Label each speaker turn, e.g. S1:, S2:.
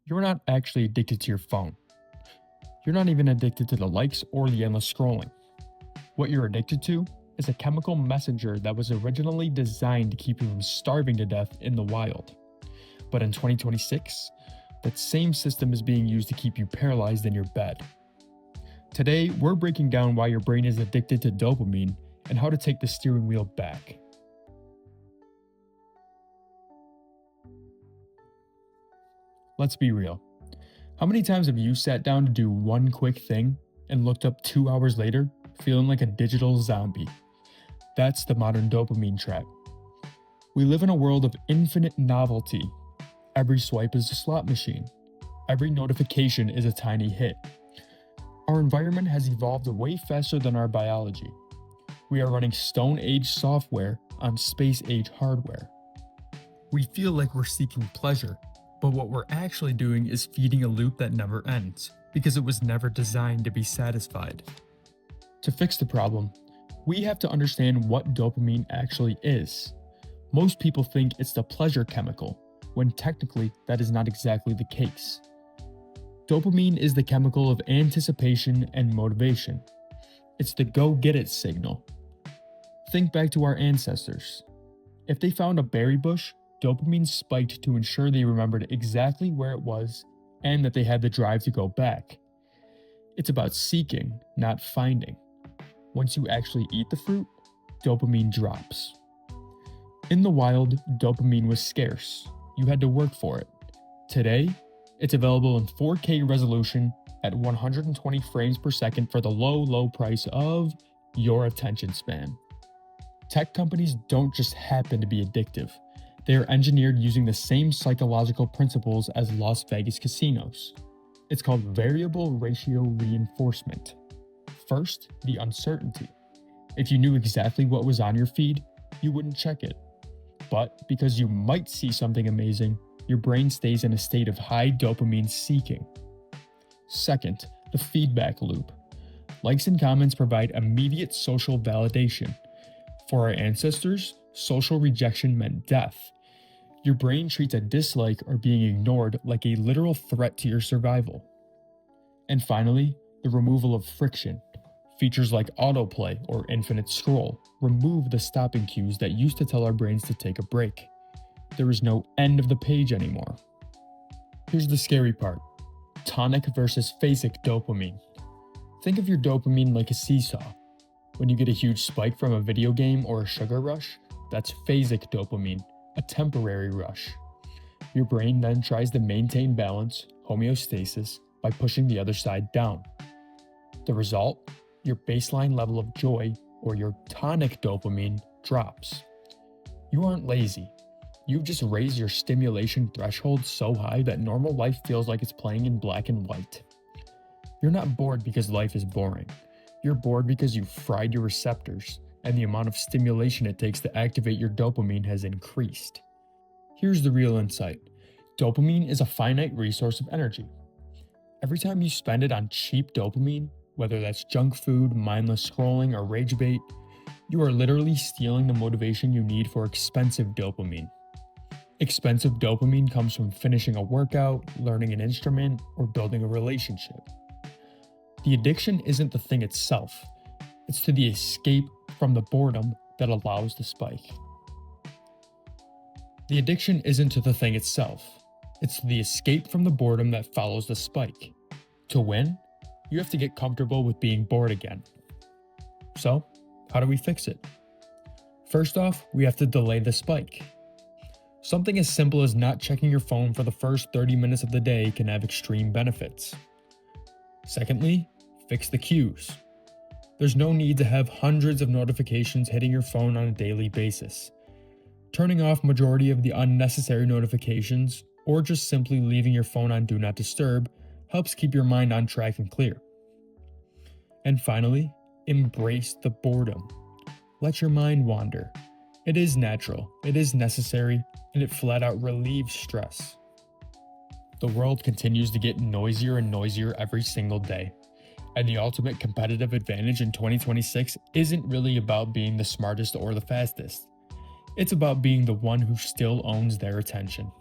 S1: You're not actually addicted to your phone. You're not even addicted to the likes or the endless scrolling. What you're addicted to is a chemical messenger that was originally designed to keep you from starving to death in the wild. But in 2026, that same system is being used to keep you paralyzed in your bed. Today, we're breaking down why your brain is addicted to dopamine and how to take the steering wheel back. Let's be real. How many times have you sat down to do one quick thing and looked up 2 hours later feeling like a digital zombie? That's the modern dopamine trap. We live in a world of infinite novelty. Every swipe is a slot machine. Every notification is a tiny hit. Our environment has evolved way faster than our biology. We are running Stone Age software on Space Age hardware. We feel like we're seeking pleasure, but what we're actually doing is feeding a loop that never ends, because it was never designed to be satisfied. To fix the problem, we have to understand what dopamine actually is. Most people think it's the pleasure chemical, when technically that is not exactly the case. Dopamine is the chemical of anticipation and motivation. It's the go-get-it signal. Think back to our ancestors. If they found a berry bush, dopamine spiked to ensure they remembered exactly where it was and that they had the drive to go back. It's about seeking, not finding. Once you actually eat the fruit, dopamine drops. In the wild, dopamine was scarce. You had to work for it. Today, it's available in 4K resolution at 120 frames per second for the low price of your attention span. Tech companies don't just happen to be addictive. They are engineered using the same psychological principles as Las Vegas casinos. It's called variable ratio reinforcement. First, the uncertainty. If you knew exactly what was on your feed, you wouldn't check it. But because you might see something amazing, your brain stays in a state of high dopamine seeking. Second, the feedback loop. Likes and comments provide immediate social validation. For our ancestors, social rejection meant death. Your brain treats a dislike or being ignored like a literal threat to your survival. And finally, the removal of friction. Features like autoplay or infinite scroll remove the stopping cues that used to tell our brains to take a break. There is no end of the page anymore. Here's the scary part. Tonic versus phasic dopamine. Think of your dopamine like a seesaw. When you get a huge spike from a video game or a sugar rush, that's phasic dopamine, a temporary rush. Your brain then tries to maintain balance, homeostasis, by pushing the other side down. The result? Your baseline level of joy, or your tonic dopamine, drops. You aren't lazy. You've just raised your stimulation threshold so high that normal life feels like it's playing in black and white. You're not bored because life is boring. You're bored because you've fried your receptors, and the amount of stimulation it takes to activate your dopamine has increased. Here's the real insight. Dopamine is a finite resource of energy. Every time you spend it on cheap dopamine, whether that's junk food, mindless scrolling, or rage bait, you are literally stealing the motivation you need for expensive dopamine. Expensive dopamine comes from finishing a workout, learning an instrument, or building a relationship. The addiction isn't the thing itself, it's to the escape from the boredom that allows the spike. The addiction isn't to the thing itself, it's to the escape from the boredom that follows the spike. To win, you have to get comfortable with being bored again. So, how do we fix it? First off, we have to delay the spike. Something as simple as not checking your phone for the first 30 minutes of the day can have extreme benefits. Secondly, fix the cues. There's no need to have hundreds of notifications hitting your phone on a daily basis. Turning off majority of the unnecessary notifications, or just simply leaving your phone on Do Not Disturb, helps keep your mind on track and clear. And finally, embrace the boredom. Let your mind wander. It is natural, it is necessary, and it flat out relieves stress. The world continues to get noisier and noisier every single day. And the ultimate competitive advantage in 2026 isn't really about being the smartest or the fastest. It's about being the one who still owns their attention.